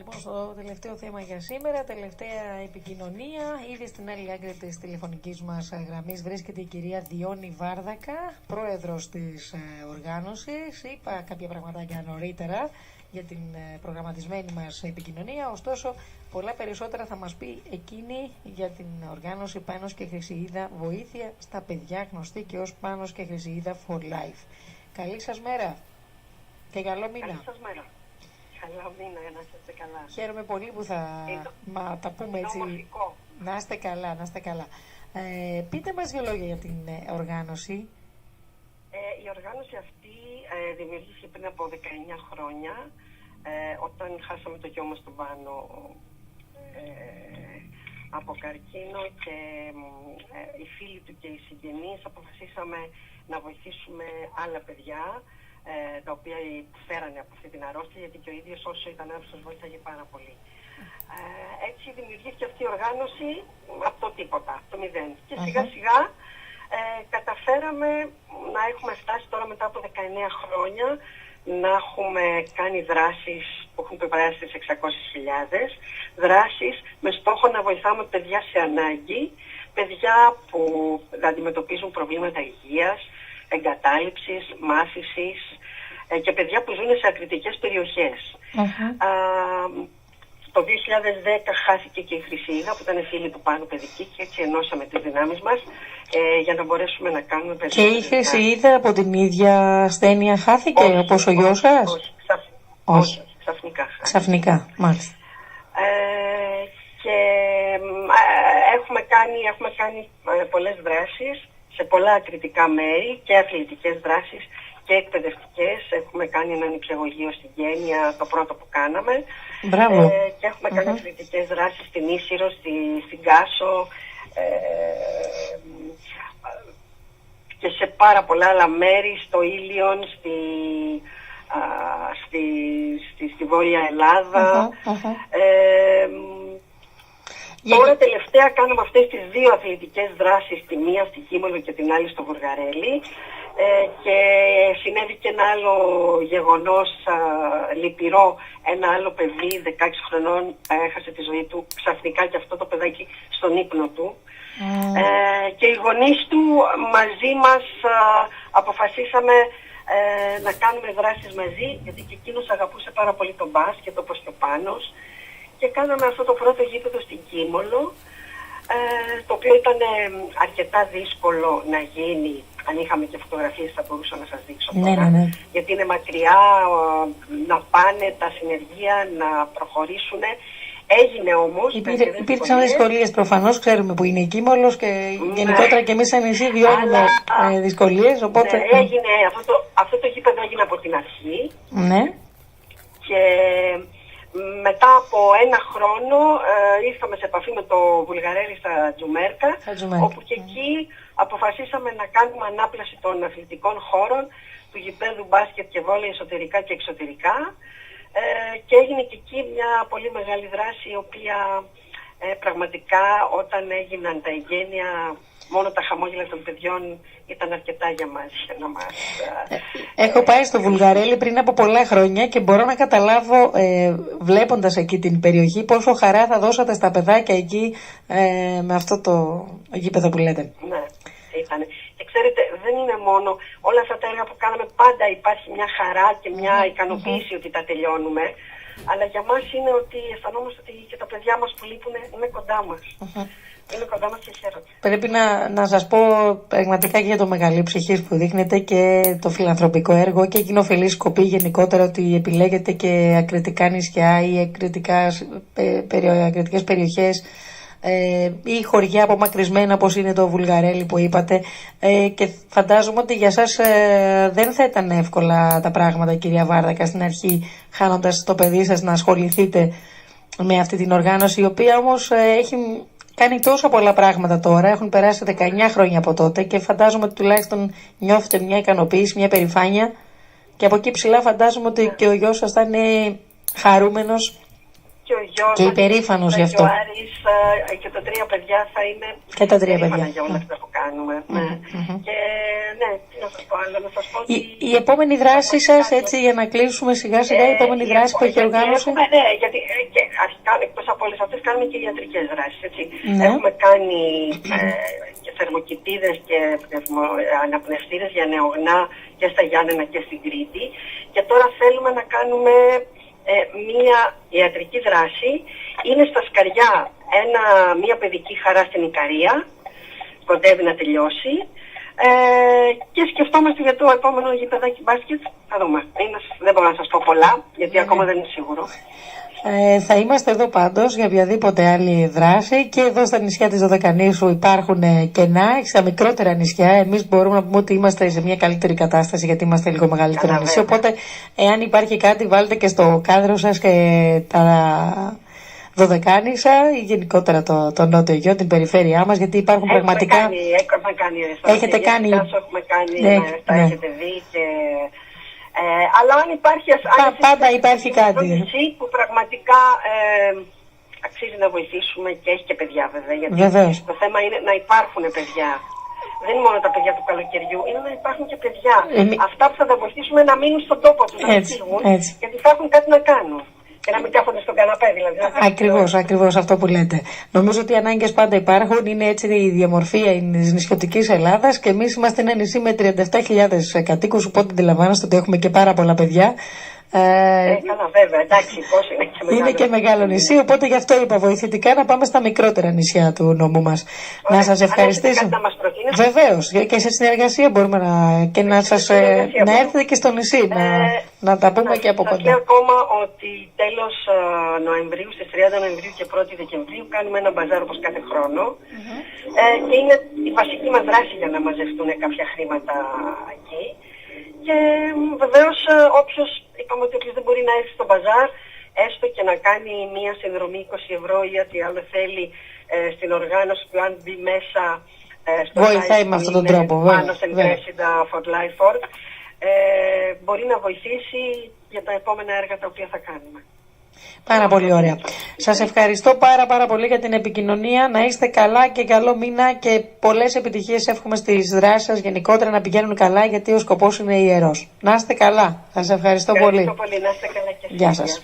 λοιπόν στο τελευταίο θέμα για σήμερα, τελευταία επικοινωνία. Ήδη στην άλλη άκρη της τηλεφωνικής μας γραμμής βρίσκεται η κυρία Διόνη Βάρδακα, πρόεδρος της οργάνωσης. Είπα κάποια πραγματάκια νωρίτερα για την προγραμματισμένη μας επικοινωνία, ωστόσο πολλά περισσότερα θα μας πει εκείνη για την οργάνωση Πάνος και Χρυσιίδα Βοήθεια στα παιδιά, γνωστή και ως Πάνος και Χρυσιίδα for Life. Καλή σας μέρα και καλό μήνα. Καλή σας μέρα. Καλό μήνα, να είστε καλά. Χαίρομαι πολύ που θα τα πούμε έτσι. Να είστε καλά, να είστε καλά. Πείτε μας δύο λόγια για την οργάνωση. Η οργάνωση αυτή δημιουργήθηκε πριν από 19 χρόνια, όταν χάσαμε το γιο μας τον Πάνο από καρκίνο, και οι φίλοι του και οι συγγενείς αποφασίσαμε να βοηθήσουμε άλλα παιδιά τα οποία φέρανε από αυτή την αρρώστια, γιατί και ο ίδιος όσο ήταν άρρωστος βοήθαγε πάρα πολύ. Έτσι δημιουργήθηκε αυτή η οργάνωση από το τίποτα, από το μηδέν. Και σιγά σιγά καταφέραμε να έχουμε φτάσει τώρα μετά από 19 χρόνια να έχουμε κάνει δράσεις που έχουν περάσει στις 600.000, δράσεις με στόχο να βοηθάμε παιδιά σε ανάγκη, παιδιά που αντιμετωπίζουν προβλήματα υγείας, εγκατάλειψης, μάθησης, και παιδιά που ζουν σε ακριτικές περιοχές. Το 2010 χάθηκε και η Χρυσιίδα, που ήταν φίλη του Πάνου παιδική, και έτσι ενώσαμε τις δυνάμεις μας για να μπορέσουμε να κάνουμε περισσότερα. Και η Χρυσιίδα από την ίδια ασθένεια χάθηκε, όπως ο γιος σας? Όχι, ξαφνικά. Ξαφνικά, μάλιστα. Και έχουμε κάνει πολλές δράσεις σε πολλά ακριτικά μέρη, και αθλητικές δράσεις και εκπαιδευτικές. Έχουμε κάνει ένα νηψιαγωγείο στην Γένεια, το πρώτο που κάναμε. Μπράβο. Και έχουμε κάνει αθλητικές δράσεις στην Ίσυρο, στην Κάσο, και σε πάρα πολλά άλλα μέρη, στο Ήλιον, στη Βόρεια Ελλάδα. Τώρα τελευταία κάνουμε αυτές τις δύο αθλητικές δράσεις, τη μία στη Κίμολο και την άλλη στο Βουργαρέλι, και συνέβη και ένα άλλο γεγονός λυπηρό. Ένα άλλο παιδί 16 χρονών έχασε τη ζωή του ξαφνικά, και αυτό το παιδάκι στον ύπνο του. Και οι γονείς του μαζί μας αποφασίσαμε να κάνουμε δράσεις μαζί, γιατί και εκείνος αγαπούσε πάρα πολύ τον μπάσκετ όπως και ο Πάνος, και κάναμε αυτό το πρώτο γήπεδο στην Κίμολο, το οποίο ήταν αρκετά δύσκολο να γίνει. Αν είχαμε και φωτογραφίες θα μπορούσα να σας δείξω τώρα, γιατί είναι μακριά να πάνε τα συνεργεία να προχωρήσουν. Έγινε όμως. Υπήρξαν δυσκολίες προφανώς, ξέρουμε που είναι η Κίμολος, και γενικότερα και εμείς σαν νησί βιώνουμε δυσκολίες. Οπότε... Ναι, έγινε, αυτό το γήπεδο έγινε από την αρχή. Ναι. Και μετά από ένα χρόνο ήρθαμε σε επαφή με το Βουλγαρέλι στα Τζουμέρκα, όπου και εκεί αποφασίσαμε να κάνουμε ανάπλαση των αθλητικών χώρων του γηπέδου μπάσκετ και βόλεϊ εσωτερικά και εξωτερικά, και έγινε και εκεί μια πολύ μεγάλη δράση, η οποία πραγματικά όταν έγιναν τα εγγένεια, μόνο τα χαμόγελα των παιδιών ήταν αρκετά για μας. Έχω πάει στο Βουλγαρέλι πριν από πολλά χρόνια και μπορώ να καταλάβω, βλέποντας εκεί την περιοχή, πόσο χαρά θα δώσατε στα παιδάκια εκεί με αυτό το γήπεδο που λέτε. Ναι, ήταν. Και ξέρετε, δεν είναι μόνο όλα αυτά τα έργα που κάναμε, πάντα υπάρχει μια χαρά και μια ικανοποίηση ότι τα τελειώνουμε. Αλλά για μας είναι ότι αισθανόμαστε ότι και τα παιδιά μας που λείπουν είναι κοντά μας. Είναι κοντά μας και χαίρομαι. Πρέπει να σας πω πραγματικά και για το μεγαλείο ψυχής που δείχνετε και το φιλανθρωπικό έργο και η κοινοφελή σκοπή γενικότερα, ότι επιλέγετε και ακριτικά νησιά ή ακριτικές περιοχές ή χωριά απομακρυσμένα όπως είναι το Βουλγαρέλι που είπατε, και φαντάζομαι ότι για σας δεν θα ήταν εύκολα τα πράγματα, κυρία Βάρδακα, στην αρχή, χάνοντας το παιδί σας, να ασχοληθείτε με αυτή την οργάνωση, η οποία όμως έχει κάνει τόσα πολλά πράγματα τώρα. Έχουν περάσει 19 χρόνια από τότε και φαντάζομαι ότι τουλάχιστον νιώθετε μια ικανοποίηση, μια περηφάνεια, και από εκεί ψηλά φαντάζομαι ότι και ο γιος σας θα είναι χαρούμενος. Και ο γιος Και υπερήφανος γι' αυτό. Και ο Άρης και τα 3 παιδιά θα είναι και τα 3 παιδιά για όλα αυτά που κάνουμε. Και ναι, τι να σας πω άλλο, να σας πω ότι... Η επόμενη δράση σας, έτσι για να κλείσουμε σιγά σιγά, η επόμενη δράση που έχει οργάνωση. Ναι, γιατί αρχικά εκτός από όλες αυτές κάνουμε και ιατρικές δράσεις, έτσι. Έχουμε κάνει και θερμοκηπίδες και αναπνευστήρες για νεογνά και στα Γιάννενα και στην Κρήτη. Και τώρα θέλουμε να κάνουμε μία ιατρική δράση. Είναι στα Σκαριά μία παιδική χαρά στην Ικαρία, κοντεύει να τελειώσει. Και σκεφτόμαστε για το επόμενο γηπεδάκι μπάσκετ. Θα δούμε. Δεν μπορώ να σας πω πολλά, γιατί ακόμα δεν είναι σίγουρο. Θα είμαστε εδώ πάντως για οποιαδήποτε άλλη δράση, και εδώ στα νησιά της Δωδεκανήσου υπάρχουν κενά, στα μικρότερα νησιά. Εμείς μπορούμε να πούμε ότι είμαστε σε μια καλύτερη κατάσταση, γιατί είμαστε λίγο μεγαλύτερο νησί. Οπότε, εάν υπάρχει κάτι, βάλτε και στο κάδρο σας και τα Δωδεκάνησα ή γενικότερα το Νότιο Αιγαίο, την περιφέρειά μας, γιατί υπάρχουν πραγματικά. Έχετε κάνει. Τα έχετε δει και. Αλλά αν υπάρχει. Πάντα υπάρχει κάτι. Που πραγματικά αξίζει να βοηθήσουμε, και έχει και παιδιά βέβαια. Γιατί το θέμα είναι να υπάρχουν παιδιά. Δεν είναι μόνο τα παιδιά του καλοκαιριού, είναι να υπάρχουν και παιδιά. Αυτά που θα τα βοηθήσουμε να μείνουν στον τόπο τους, να φύγουν, γιατί θα έχουν κάτι να κάνουν. Και να μην κάθονται στον καναπέ, δηλαδή. Ακριβώς αυτό που λέτε. Νομίζω ότι οι ανάγκες πάντα υπάρχουν. Είναι έτσι η διαμορφία της νησιωτικής Ελλάδας, και εμείς είμαστε ένα νησί με 37.000 κατοίκους. Οπότε αντιλαμβάνεστε ότι έχουμε και πάρα πολλά παιδιά. Καλά, βέβαια, εντάξει, πώς είναι και μεγάλο. Είναι και μεγάλο νησί, οπότε γι' αυτό είπα βοηθητικά να πάμε στα μικρότερα νησιά του νόμου μας. Να σας ευχαριστήσω. Βεβαίως, και σε συνεργασία μπορούμε να έρθετε και στο νησί, να τα πούμε και από κοντά. Θα πω ακόμα ότι τέλος Νοεμβρίου, στις 30 Νοεμβρίου και 1η Δεκεμβρίου, κάνουμε ένα μπαζάρ όπως κάθε χρόνο. Και είναι η βασική μας δράση για να μαζευτούν κάποια χρήματα εκεί. Και βεβαίως όποιος, είπαμε ότι όποιος δεν μπορεί να έρθει στο μπαζάρ, έστω και να κάνει μία συνδρομή 20 ευρώ ή ό,τι άλλο θέλει στην οργάνωση που, αν μπει μέσα στο βοηθάει με αυτόν τον τρόπο, πάνω σε for Life Org, μπορεί να βοηθήσει για τα επόμενα έργα τα οποία θα κάνουμε. Πάρα πολύ ωραία. Σας ευχαριστώ πάρα πολύ για την επικοινωνία. Να είστε καλά και καλό μήνα, και πολλές επιτυχίες εύχομαι στις δράσεις σας γενικότερα, να πηγαίνουν καλά, γιατί ο σκοπός είναι ιερός. Να είστε καλά. Σας ευχαριστώ πολύ. Ευχαριστώ πολύ. Να είστε καλά και εσείς. Γεια σας.